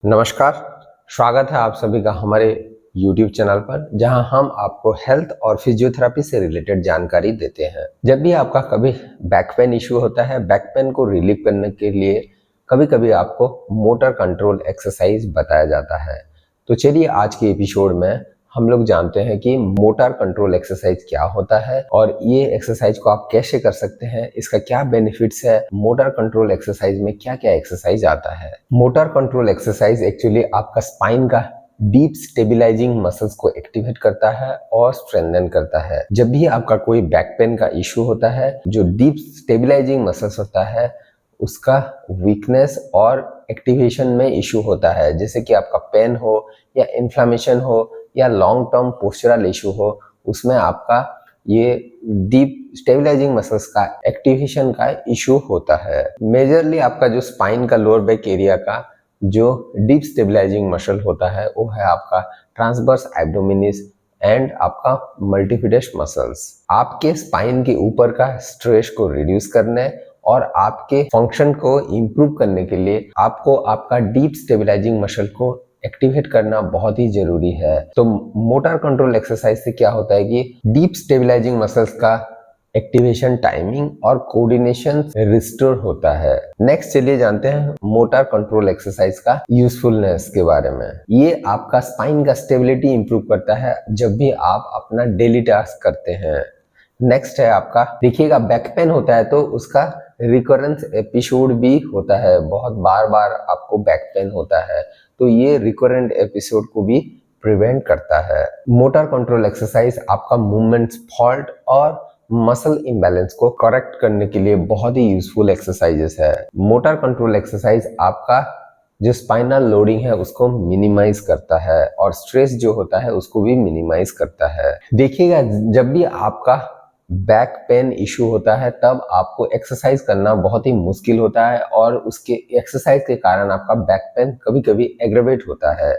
नमस्कार, स्वागत है आप सभी का हमारे YouTube चैनल पर, जहां हम आपको हेल्थ और फिजियोथेरेपी से रिलेटेड जानकारी देते हैं। जब भी आपका कभी बैक पेन इश्यू होता है, बैक पेन को रिलीव करने के लिए कभी कभी आपको मोटर कंट्रोल एक्सरसाइज बताया जाता है। तो चलिए आज के एपिसोड में हम लोग जानते हैं कि मोटर कंट्रोल एक्सरसाइज क्या होता है और ये एक्सरसाइज को आप कैसे कर सकते हैं, इसका क्या बेनिफिट्स है, मोटर कंट्रोल एक्सरसाइज में क्या क्या एक्सरसाइज आता है। मोटर कंट्रोल एक्सरसाइज एक्चुअली आपका स्पाइन का डीप स्टेबिलाइजिंग मसल्स को एक्टिवेट करता है और स्ट्रेंथन करता है। जब भी आपका कोई बैक पेन का इश्यू होता है, जो डीप स्टेबिलाइजिंग मसल्स होता है उसका वीकनेस और एक्टिवेशन में इश्यू होता है, जैसे कि आपका पेन हो या इन्फ्लामेशन हो या लॉन्ग टर्म पोस्चरल इशू हो, उसमें आपका ये डीप स्टेबलाइजिंग मसल्स का एक्टिवेशन का इशू होता है। मेजरली आपका जो स्पाइन का लोअर बैक एरिया का जो डीप स्टेबलाइजिंग मसल होता है वो है आपका ट्रांसवर्स एब्डोमिनिस एंड आपका मल्टीफिडस मसल्स। आपके स्पाइन के ऊपर का स्ट्रेस को रिड्यूस करने और आपके फंक्शन को इम्प्रूव करने के लिए आपको आपका डीप स्टेबलाइजिंग मसल को एक्टिवेट करना बहुत ही जरूरी है। तो मोटर कंट्रोल एक्सरसाइज से क्या होता है कि डीप स्टेबलाइजिंग मसल्स का एक्टिवेशन, टाइमिंग और कोऑर्डिनेशन रिस्टोर होता है। नेक्स्ट चलिए जानते हैं मोटर कंट्रोल एक्सरसाइज का यूजफुलनेस के बारे में। ये आपका स्पाइन का स्टेबिलिटी इंप्रूव करता है जब भी आप अपना डेली टास्क करते हैं। नेक्स्ट है आपका, देखिएगा बैक पेन होता है तो उसका रिकरेंस एपिसोड भी होता है, बहुत बार बार आपको बैक पेन होता है, तो ये रिकरेंट एपिसोड को भी प्रिवेंट करता है। मोटर कंट्रोल एक्सरसाइज आपका मूवमेंट्स फॉल्ट और मसल इम्बैलेंस को करेक्ट करने के लिए बहुत ही यूजफुल एक्सरसाइजेस है। मोटर कंट्रोल एक्सरसाइज आपका जो स्पाइनल लोडिंग है उसको मिनिमाइज करता है और स्ट्रेस जो होता है उसको भी मिनिमाइज करता है। देखिएगा जब भी आपका बैक पेन इशू होता है तब आपको एक्सरसाइज करना बहुत ही मुश्किल होता है और उसके एक्सरसाइज के कारण आपका बैक पेन कभी कभी एग्रेवेट होता है,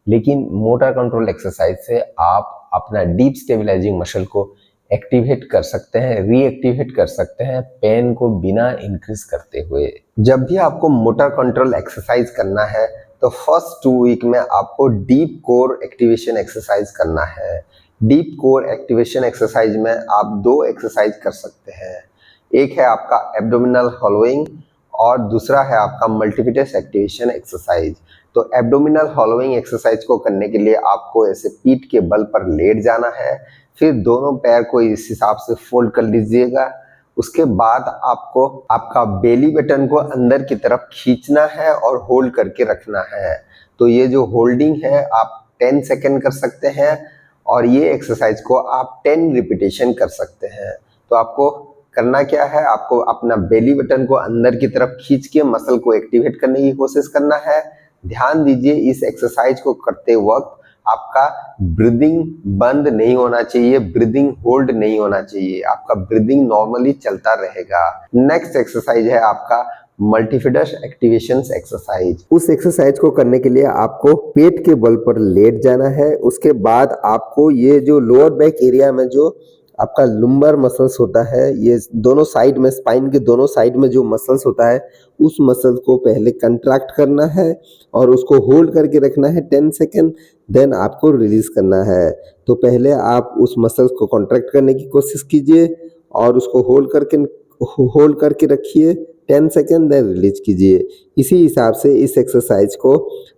लेकिन मोटर कंट्रोल एक्सरसाइज से आप अपना डीप स्टेबलाइजिंग मसल को एक्टिवेट कर सकते हैं, रीएक्टिवेट कर सकते हैं पेन को बिना इंक्रीज करते हुए। जब भी आपको मोटर कंट्रोल एक्सरसाइज करना है तो फर्स्ट 2 वीक में आपको डीप कोर एक्टिवेशन एक्सरसाइज करना है। डीप कोर एक्टिवेशन एक्सरसाइज में आप 2 एक्सरसाइज कर सकते हैं। एक है आपका एब्डोमिनल हॉलोइंग और दूसरा है आपका मल्टीफिडस एक्टिवेशन एक्सरसाइज। तो एब्डोमिनल हॉलोइंग एक्सरसाइज को करने के लिए आपको ऐसे पीठ के बल पर लेट जाना है, फिर दोनों पैर को इस हिसाब से फोल्ड कर लीजिएगा। उसके बाद आपको आपका बेली बटन को अंदर की तरफ खींचना है और होल्ड करके रखना है। तो ये जो होल्डिंग है आप 10 सेकेंड कर सकते हैं और ये एक्सरसाइज को आप 10 रिपीटेशन कर सकते हैं। तो आपको करना क्या है, आपको अपना बेली बटन को अंदर की तरफ खींच के मसल को एक्टिवेट करने की कोशिश करना है। ध्यान दीजिए इस एक्सरसाइज को करते वक्त आपका ब्रीदिंग बंद नहीं होना चाहिए, ब्रीदिंग होल्ड नहीं होना चाहिए, आपका ब्रीदिंग नॉर्मली चलता रहेगा। नेक्स्ट एक्सरसाइज है आपका मल्टीफिडस एक्टिवेशन एक्सरसाइज। उस एक्सरसाइज को करने के लिए आपको पेट के बल पर लेट जाना है। उसके बाद आपको ये जो लोअर बैक एरिया में जो आपका लुम्बर मसल्स होता है, ये दोनों साइड में, स्पाइन के दोनों साइड में जो मसल्स होता है उस मसल को पहले कंट्रैक्ट करना है और उसको होल्ड करके रखना है 10 सेकेंड, देन आपको रिलीज करना है। तो पहले आप उस मसल्स को कॉन्ट्रैक्ट करने की कोशिश कीजिए और उसको होल्ड करके रखिए 10 सेकेंड, देन रिलीज कीजिए। इसी हिसाब से इस एक्सरसाइज को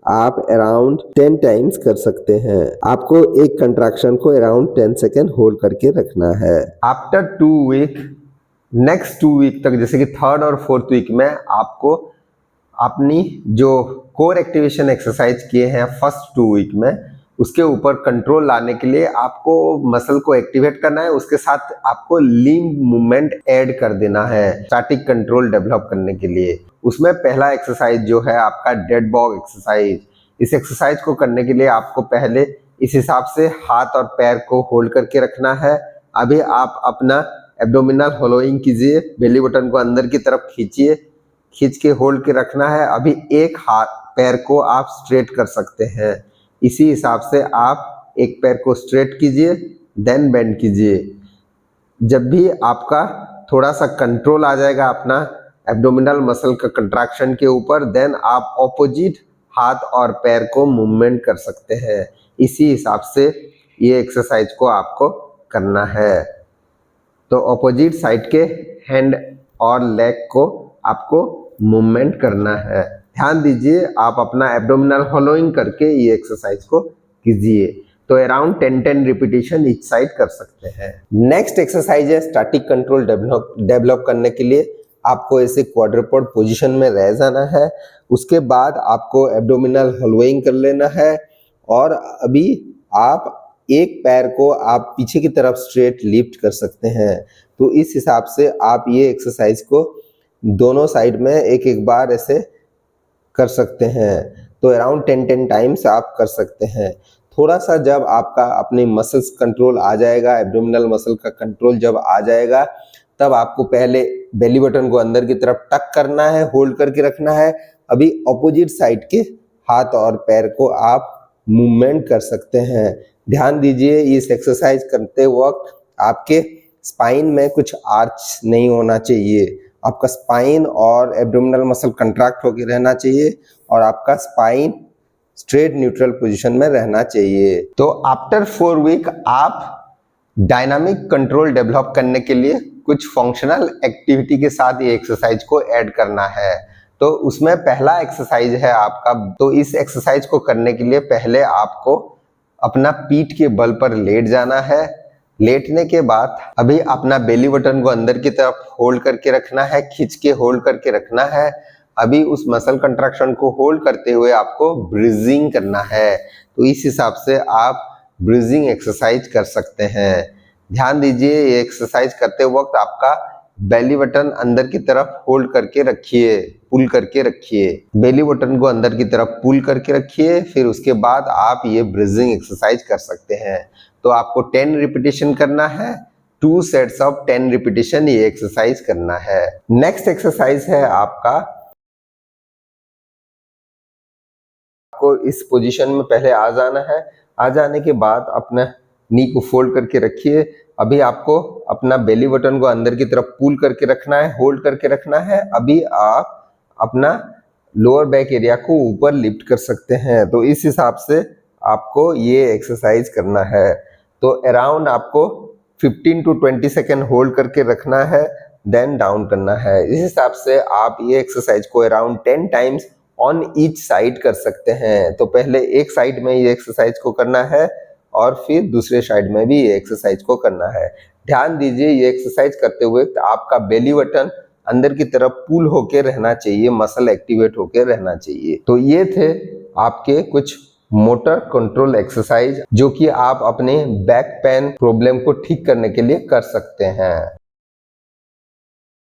आप अराउंड 10 टाइम्स कर सकते हैं। आपको एक कंट्रैक्शन को अराउंड 10 सेकेंड होल्ड करके रखना है। आफ्टर 2 वीक, नेक्स्ट 2 वीक तक, जैसे कि 3rd और 4th वीक में आपको अपनी जो कोर एक्टिवेशन एक्सरसाइज किए हैं फर्स्ट 2 वीक में, उसके ऊपर कंट्रोल लाने के लिए आपको मसल को एक्टिवेट करना है। उसके साथ आपको लिम्ब मूवमेंट ऐड कर देना है स्टैटिक कंट्रोल डेवलप करने के लिए। उसमें पहला एक्सरसाइज जो है आपका डेड बॉग एक्सरसाइज। इस एक्सरसाइज को करने के लिए आपको पहले इस हिसाब से हाथ और पैर को होल्ड करके रखना है। अभी आप अपना एब्डोमिनल होलोइंग कीजिए, बेली बटन को अंदर की तरफ खींचिए, खींच के होल्ड के रखना है। अभी एक हाथ पैर को आप स्ट्रेट कर सकते हैं। इसी हिसाब से आप एक पैर को स्ट्रेट कीजिए, देन बेंड कीजिए। जब भी आपका थोड़ा सा कंट्रोल आ जाएगा अपना एब्डोमिनल मसल का कंट्रैक्शन के ऊपर, देन आप ऑपोजिट हाथ और पैर को मूवमेंट कर सकते हैं। इसी हिसाब से ये एक्सरसाइज को आपको करना है। तो ऑपोजिट साइड के हैंड और लेग को आपको मूवमेंट करना है। ध्यान दीजिए, आप अपना एब्डोमिनल होलोइंग करके ये एक्सरसाइज को कीजिए। तो अराउंड 10 रिपीटेशन ईच साइड कर सकते हैं। नेक्स्ट एक्सरसाइज है स्टैटिक कंट्रोल डेवलप करने के लिए आपको ऐसे क्वाड्रुपॉड पोजीशन में रह जाना है। उसके बाद आपको एब्डोमिनल होलोइंग कर लेना है और अभी आप एक पैर को आप पीछे की तरफ स्ट्रेट लिफ्ट कर सकते हैं। तो इस हिसाब से आप ये एक्सरसाइज को दोनों साइड में एक एक बार ऐसे कर सकते हैं। तो अराउंड 10 टाइम्स आप कर सकते हैं। थोड़ा सा जब आपका अपने मसल्स कंट्रोल आ जाएगा, एब्डोमिनल मसल का कंट्रोल जब आ जाएगा, तब आपको पहले बेली बटन को अंदर की तरफ टक करना है, होल्ड करके रखना है। अभी ऑपोजिट साइड के हाथ और पैर को आप मूवमेंट कर सकते हैं। ध्यान दीजिए, इस एक्सरसाइज करते वक्त आपके स्पाइन में कुछ आर्च नहीं होना चाहिए। आपका स्पाइन और एब्डोमिनल मसल कंट्रैक्ट होकर रहना चाहिए और आपका स्पाइन स्ट्रेट न्यूट्रल पोजीशन में रहना चाहिए। तो आफ्टर 4 वीक आप डायनामिक कंट्रोल डेवलप करने के लिए कुछ फंक्शनल एक्टिविटी के साथ ये एक्सरसाइज को ऐड करना है। तो उसमें पहला एक्सरसाइज है आपका, तो इस एक्सरसाइज को करने के लिए पहले आपको अपना पीठ के बल पर लेट जाना है। लेटने के बाद अभी अपना बेली बटन को अंदर की तरफ होल्ड करके रखना है, खींच के होल्ड करके रखना है। अभी उस मसल कंट्रैक्शन को होल्ड करते हुए आपको ब्रीजिंग करना है। तो इस हिसाब से आप ब्रीजिंग एक्सरसाइज कर सकते हैं। ध्यान दीजिए, ये एक्सरसाइज करते वक्त आपका बेली बटन अंदर की तरफ होल्ड करके रखिए, पुल करके रखिए। बेली बटन को अंदर की तरफ पुल करके रखिए, फिर उसके बाद आप ये ब्रीजिंग एक्सरसाइज कर सकते हैं। तो आपको 10 रिपीटेशन करना है, 2 सेट्स ऑफ 10 रिपीटेशन ये एक्सरसाइज करना है। नेक्स्ट एक्सरसाइज है आपका, आपको इस पोजीशन में पहले आ जाना है। आ जाने के बाद अपना नी को फोल्ड करके रखिए। अभी आपको अपना बेली बटन को अंदर की तरफ पुल करके रखना है, होल्ड करके रखना है। अभी आप अपना लोअर बैक एरिया को ऊपर लिफ्ट कर सकते हैं। तो इस हिसाब से आपको ये एक्सरसाइज करना है। तो अराउंड आपको 15 to 20 सेकेंड होल्ड करके रखना है, देन डाउन करना है। इस हिसाब से आप ये एक्सरसाइज को around 10 times on each side कर सकते हैं। तो पहले एक साइड में ये एक्सरसाइज को करना है और फिर दूसरे साइड में भी ये एक्सरसाइज को करना है। ध्यान दीजिए, ये एक्सरसाइज करते हुए आपका बेली बटन अंदर की तरफ पुल होके रहना चाहिए, मसल एक्टिवेट होके रहना चाहिए। तो ये थे आपके कुछ मोटर कंट्रोल एक्सरसाइज जो कि आप अपने बैक पेन प्रॉब्लम को ठीक करने के लिए कर सकते हैं।